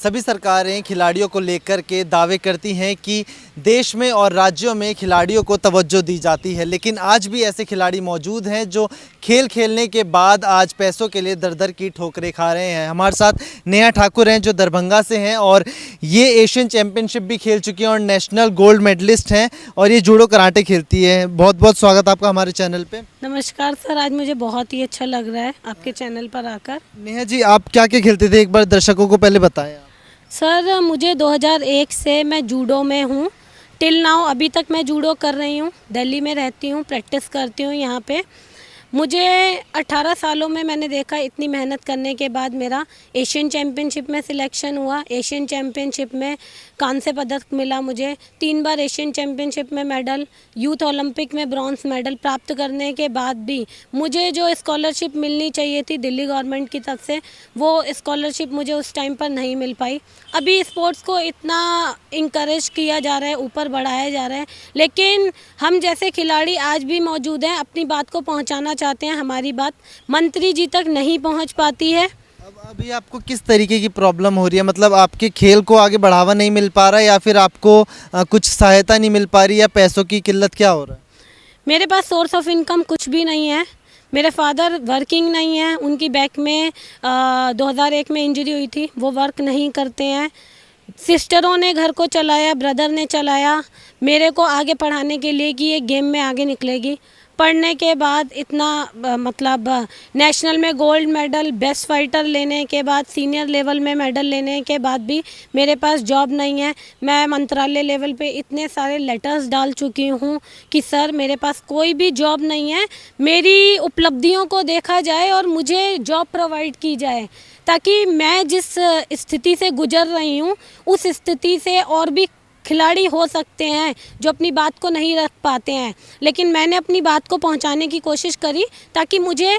सभी सरकारें खिलाड़ियों को लेकर के दावे करती हैं कि देश में और राज्यों में खिलाड़ियों को तवज्जो दी जाती है, लेकिन आज भी ऐसे खिलाड़ी मौजूद हैं जो खेल खेलने के बाद आज पैसों के लिए दर दर की ठोकरें खा रहे हैं। हमारे साथ नेहा ठाकुर हैं जो दरभंगा से हैं और ये एशियन चैम्पियनशिप भी खेल चुकी हैं और नेशनल गोल्ड मेडलिस्ट हैं और ये जूडो कराटे खेलती है। बहुत बहुत स्वागत आपका हमारे चैनल पे। नमस्कार सर, आज मुझे बहुत ही अच्छा लग रहा है आपके चैनल पर आकर। नेहा जी, आप क्या क्या खेलते थे, एक बार दर्शकों को पहले बताएं आप। सर मुझे 2001 से मैं जूडो में हूँ, टिल नाउ अभी तक मैं जूडो कर रही हूँ। दिल्ली में रहती हूँ, प्रैक्टिस करती हूँ यहाँ पे। मुझे 18 सालों में मैंने देखा, इतनी मेहनत करने के बाद मेरा एशियन चैम्पियनशिप में सिलेक्शन हुआ। एशियन चैम्पियनशिप में कांस्य पदक मिला मुझे, 3 बार एशियन चैम्पियनशिप में मेडल, यूथ ओलंपिक में ब्रॉन्ज मेडल प्राप्त करने के बाद भी मुझे जो स्कॉलरशिप मिलनी चाहिए थी दिल्ली गवर्नमेंट की तरफ से, वो स्कॉलरशिप मुझे उस टाइम पर नहीं मिल पाई। अभी स्पोर्ट्स को इतना इंकरेज किया जा रहा है, ऊपर बढ़ाया जा रहा है, लेकिन हम जैसे खिलाड़ी आज भी मौजूद हैं, अपनी बात को पहुंचाना चाहते हैं। हमारी बात मंत्री जी तक नहीं पहुंच पाती है। अब अभी आपको किस तरीके की प्रॉब्लम हो रही है, मतलब आपके खेल को आगे बढ़ावा नहीं मिल पा रहा है या फिर आपको कुछ सहायता नहीं मिल पा रही या पैसों की किल्लत, क्या हो रहा है? मेरे पास सोर्स ऑफ इनकम कुछ भी नहीं है। मेरे फादर वर्किंग नहीं है, उनकी बैक में 2001 में इंजरी हुई थी, वो वर्क नहीं करते हैं। सिस्टरों ने घर को चलाया, ब्रदर ने चलाया मेरे को आगे पढ़ाने के लिए कि ये गेम में आगे निकलेगी। पढ़ने के बाद इतना मतलब नेशनल में गोल्ड मेडल, बेस्ट फाइटर लेने के बाद, सीनियर लेवल में मेडल लेने के बाद भी मेरे पास जॉब नहीं है। मैं मंत्रालय लेवल पे इतने सारे लेटर्स डाल चुकी हूँ कि सर मेरे पास कोई भी जॉब नहीं है, मेरी उपलब्धियों को देखा जाए और मुझे जॉब प्रोवाइड की जाए, ताकि मैं जिस स्थिति से गुजर रही हूँ उस स्थिति से और भी खिलाड़ी हो सकते हैं जो अपनी बात को नहीं रख पाते हैं। लेकिन मैंने अपनी बात को पहुंचाने की कोशिश करी ताकि मुझे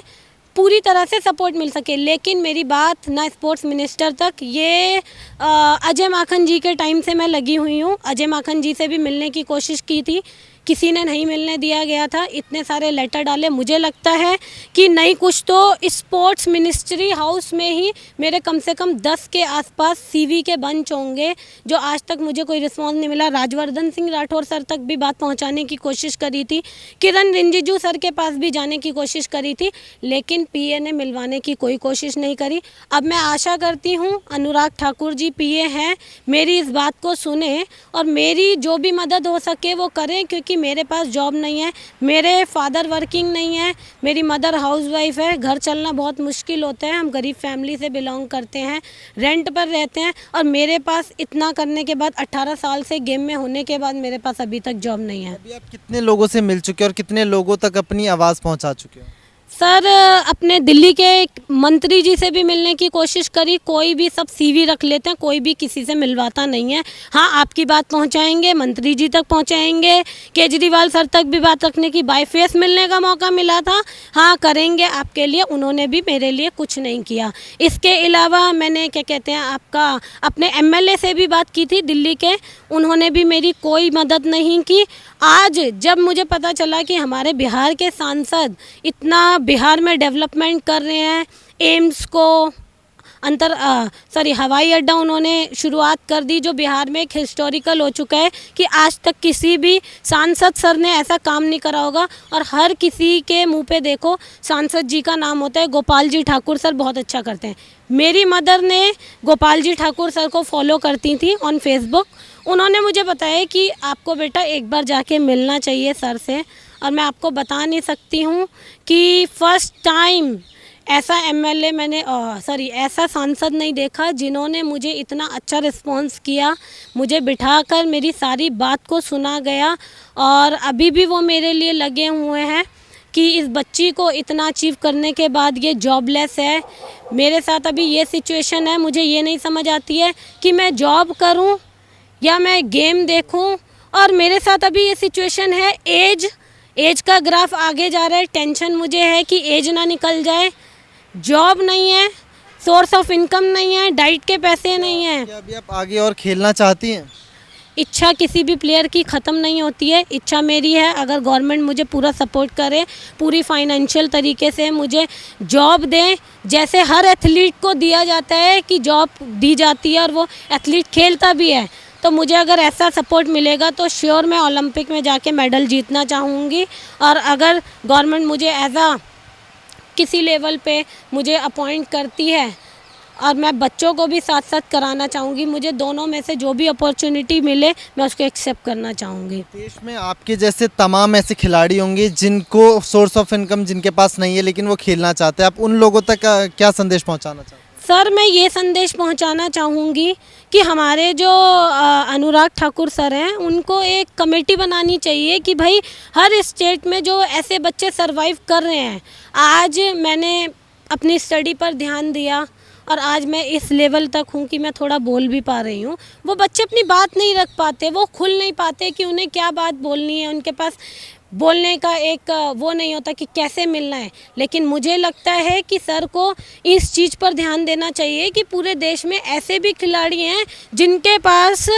पूरी तरह से सपोर्ट मिल सके, लेकिन मेरी बात ना स्पोर्ट्स मिनिस्टर तक, ये अजय माखन जी के टाइम से मैं लगी हुई हूँ। अजय माखन जी से भी मिलने की कोशिश की थी, किसी ने नहीं मिलने दिया गया था। इतने सारे लेटर डाले, मुझे लगता है कि नहीं कुछ तो स्पोर्ट्स मिनिस्ट्री हाउस में ही मेरे कम से कम 10 के आसपास सीवी के बंच होंगे, जो आज तक मुझे कोई रिस्पॉन्स नहीं मिला। राजवर्धन सिंह राठौर सर तक भी बात पहुंचाने की कोशिश करी थी, किरण रिजिजू सर के पास भी जाने की कोशिश करी थी, लेकिन पीए ने मिलवाने की कोई कोशिश नहीं करी। अब मैं आशा करती हूँ अनुराग ठाकुर जी पीए हैं, मेरी इस बात को सुने और मेरी जो भी मदद हो सके वो करें, क्योंकि मेरे पास जॉब नहीं है, मेरे फादर वर्किंग नहीं है, मेरी मदर हाउसवाइफ है। घर चलना बहुत मुश्किल होता है, हम गरीब फैमिली से बिलोंग करते हैं, रेंट पर रहते हैं, और मेरे पास इतना करने के बाद 18 साल से गेम में होने के बाद मेरे पास अभी तक जॉब नहीं है। अभी आप कितने लोगों से मिल चुके हैं और कितने लोगों तक अपनी आवाज़ पहुंचा चुके हैं? सर अपने दिल्ली के मंत्री जी से भी मिलने की कोशिश करी, कोई भी, सब सीवी रख लेते हैं, कोई भी किसी से मिलवाता नहीं है। हाँ, आपकी बात पहुंचाएंगे, मंत्री जी तक पहुंचाएंगे, केजरीवाल सर तक भी बात रखने की, बाय फेस मिलने का मौका मिला था, हाँ करेंगे आपके लिए, उन्होंने भी मेरे लिए कुछ नहीं किया। इसके अलावा मैंने क्या कहते हैं आपका अपने एमएलए से भी बात की थी दिल्ली के, उन्होंने भी मेरी कोई मदद नहीं की। आज जब मुझे पता चला कि हमारे बिहार के सांसद इतना बिहार में डेवलपमेंट कर रहे हैं, एम्स को हवाई अड्डा उन्होंने शुरुआत कर दी, जो बिहार में एक हिस्टोरिकल हो चुका है कि आज तक किसी भी सांसद सर ने ऐसा काम नहीं करा होगा, और हर किसी के मुंह पे देखो सांसद जी का नाम होता है। गोपाल जी ठाकुर सर बहुत अच्छा करते हैं। मेरी मदर ने गोपाल जी ठाकुर सर को फॉलो करती थी ऑन फेसबुक, उन्होंने मुझे बताया कि आपको बेटा एक बार जाके मिलना चाहिए सर से, और मैं आपको बता नहीं सकती हूँ कि फर्स्ट टाइम ऐसा एमएलए मैंने ऐसा सांसद नहीं देखा जिन्होंने मुझे इतना अच्छा रिस्पॉन्स किया। मुझे बिठाकर मेरी सारी बात को सुना गया, और अभी भी वो मेरे लिए लगे हुए हैं कि इस बच्ची को इतना अचीव करने के बाद ये जॉबलेस है। मेरे साथ अभी ये सिचुएशन है, मुझे ये नहीं समझ आती है कि मैं जॉब करूं या मैं गेम देखूं, और मेरे साथ अभी ये सिचुएशन है, एज का ग्राफ आगे जा रहा है। टेंशन मुझे है कि एज ना निकल जाए, जॉब नहीं है, सोर्स ऑफ इनकम नहीं है, डाइट के पैसे नहीं हैं। क्या अभी आप आगे और खेलना चाहती हैं? इच्छा किसी भी प्लेयर की ख़त्म नहीं होती है। इच्छा मेरी है, अगर गवर्नमेंट मुझे पूरा सपोर्ट करे, पूरी फाइनेंशियल तरीके से मुझे जॉब दें, जैसे हर एथलीट को दिया जाता है कि जॉब दी जाती है और वो एथलीट खेलता भी है, तो मुझे अगर ऐसा सपोर्ट मिलेगा तो श्योर मैं ओलंपिक में जाके मेडल जीतना चाहूँगी। और अगर गवर्नमेंट मुझे किसी लेवल पे मुझे अपॉइंट करती है और मैं बच्चों को भी साथ साथ कराना चाहूँगी, मुझे दोनों में से जो भी अपॉर्चुनिटी मिले मैं उसको एक्सेप्ट करना चाहूँगी। देश में आपके जैसे तमाम ऐसे खिलाड़ी होंगे जिनको सोर्स ऑफ इनकम जिनके पास नहीं है लेकिन वो खेलना चाहते हैं, आप उन लोगों तक क्या संदेश पहुंचाना चाहते हैं? सर मैं ये संदेश पहुंचाना चाहूँगी कि हमारे जो अनुराग ठाकुर सर हैं उनको एक कमेटी बनानी चाहिए कि भाई हर स्टेट में जो ऐसे बच्चे सरवाइव कर रहे हैं, आज मैंने अपनी स्टडी पर ध्यान दिया और आज मैं इस लेवल तक हूँ कि मैं थोड़ा बोल भी पा रही हूँ। वो बच्चे अपनी बात नहीं रख पाते, वो खुल नहीं पाते कि उन्हें क्या बात बोलनी है, उनके पास बोलने का एक वो नहीं होता कि कैसे मिलना है। लेकिन मुझे लगता है कि सर को इस चीज़ पर ध्यान देना चाहिए कि पूरे देश में ऐसे भी खिलाड़ी हैं जिनके पास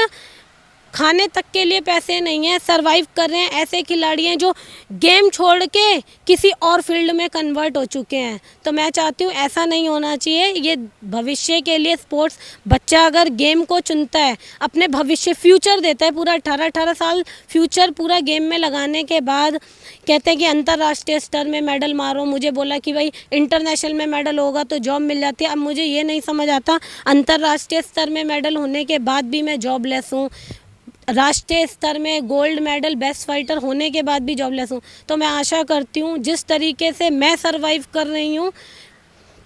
खाने तक के लिए पैसे नहीं हैं, सरवाइव कर रहे हैं। ऐसे खिलाड़ी हैं जो गेम छोड़ के किसी और फील्ड में कन्वर्ट हो चुके हैं। तो मैं चाहती हूँ ऐसा नहीं होना चाहिए। ये भविष्य के लिए स्पोर्ट्स, बच्चा अगर गेम को चुनता है, अपने भविष्य फ्यूचर देता है, पूरा 18 साल फ्यूचर पूरा गेम में लगाने के बाद कहते हैं कि अंतर्राष्ट्रीय स्तर में मेडल मारो। मुझे बोला कि भाई इंटरनेशनल में मेडल होगा तो जॉब मिल जाती है। अब मुझे ये नहीं समझ आता, अंतर्राष्ट्रीय स्तर में मेडल होने के बाद भी मैं जॉबलेस हूँ, राष्ट्रीय स्तर में गोल्ड मेडल बेस्ट फाइटर होने के बाद भी जॉबलेस हूँ। तो मैं आशा करती हूँ जिस तरीके से मैं सरवाइव कर रही हूँ,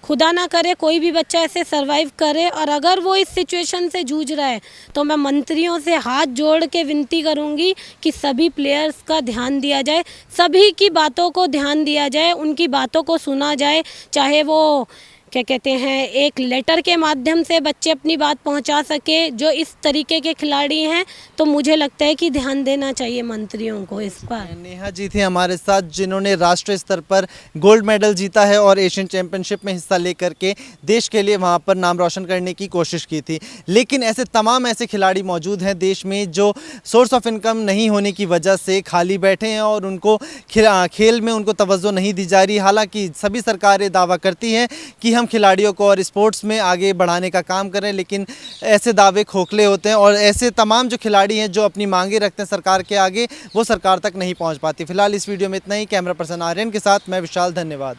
खुदा ना करे कोई भी बच्चा ऐसे सरवाइव करे। और अगर वो इस सिचुएशन से जूझ रहा है तो मैं मंत्रियों से हाथ जोड़ के विनती करूँगी कि सभी प्लेयर्स का ध्यान दिया जाए, सभी की बातों को ध्यान दिया जाए, उनकी बातों को सुना जाए। चाहे वो क्या कहते हैं, एक लेटर के माध्यम से बच्चे अपनी बात पहुंचा सके जो इस तरीके के खिलाड़ी हैं, तो मुझे लगता है कि ध्यान देना चाहिए मंत्रियों को इस पर। नेहा जी थी हमारे साथ जिन्होंने राष्ट्रीय स्तर पर गोल्ड मेडल जीता है और एशियन चैंपियनशिप में हिस्सा लेकर के देश के लिए वहां पर नाम रोशन करने की कोशिश की थी। लेकिन ऐसे तमाम ऐसे खिलाड़ी मौजूद हैं देश में जो सोर्स ऑफ इनकम नहीं होने की वजह से खाली बैठे हैं और उनको खेल में उनको तवज्जो नहीं दी जा रही। हालांकि सभी सरकारें दावा करती हैं कि हम खिलाड़ियों को और स्पोर्ट्स में आगे बढ़ाने का काम करें, लेकिन ऐसे दावे खोखले होते हैं और ऐसे तमाम जो खिलाड़ी हैं जो अपनी मांगे रखते हैं सरकार के आगे, वो सरकार तक नहीं पहुंच पाती। फिलहाल इस वीडियो में इतना ही। कैमरा पर्सन आर्यन के साथ मैं विशाल, धन्यवाद।